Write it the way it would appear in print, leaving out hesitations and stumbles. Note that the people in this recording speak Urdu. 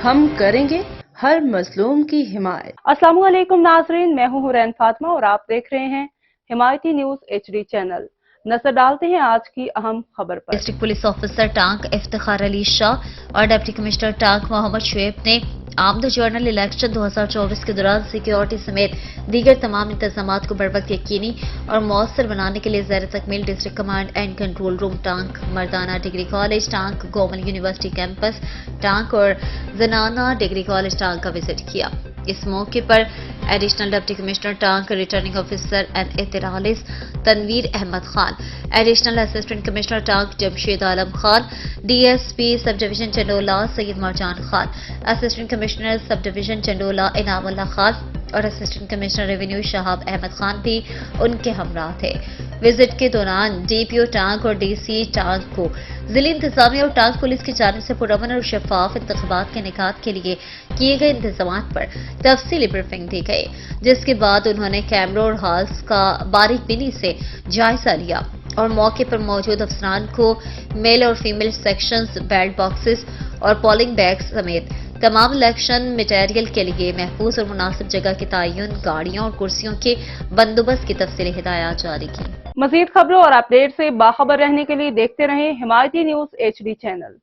ہم کریں گے ہر مظلوم کی حمایت۔ السلام علیکم ناظرین، میں ہوں حورین فاطمہ اور آپ دیکھ رہے ہیں حمایتی نیوز HD چینل۔ نظر ڈالتے ہیں آج کی اہم خبر پر۔ ڈسٹرکٹ پولیس آفیسر ٹانک افتخار علی شاہ اور ڈپٹی کمشنر ٹانک محمد شعیب نے آمد جنرل الیکشن 2024 کے دوران سیکیورٹی سمیت دیگر تمام انتظامات کو بروقت یقینی اور مؤثر بنانے کے لیے زیر تکمیل district command and control room Tank, مردانہ degree college Tank, government university campus Tank اور زنانہ ڈگری کالج ٹانک کا وزٹ کیا۔ اس موقع پر additional deputy commissioner Tank returning officer این اطرالس Tanveer Ahmad Khan, additional assistant commissioner Tank Jamshed Alam Khan, D S P sub division Chandola Syed Marjan Khan, assistant commissioner sub division Chandola Inam Ullah Khan اور assistant commissioner revenue Shahab Ahmad Khan بھی ان کے ہمراہ تھے۔ وزٹ کے دوران ڈی پی او ٹانک اور ڈی سی ٹانک کو ضلعی انتظامیہ اور ٹانک پولیس کی جانب سے پرامن اور شفاف انتخابات کے انعقاد کے لیے کیے گئے انتظامات پر تفصیلی بریفنگ دی گئی، جس کے بعد انہوں نے کیمروں اور ہالز کا باریک بینی سے جائزہ لیا اور موقع پر موجود افسران کو میل اور فیمیل سیکشنز، بیلٹ باکسز اور پولنگ بیگز سمیت تمام الیکشن میٹیریل کے لیے محفوظ اور مناسب جگہ کے تعین، گاڑیوں اور کرسیوں کے بندوبست کی تفصیلی ہدایات جاری کی۔ مزید خبروں اور اپڈیٹ سے باخبر رہنے کے لیے دیکھتے رہیں حمایتی نیوز HD چینل۔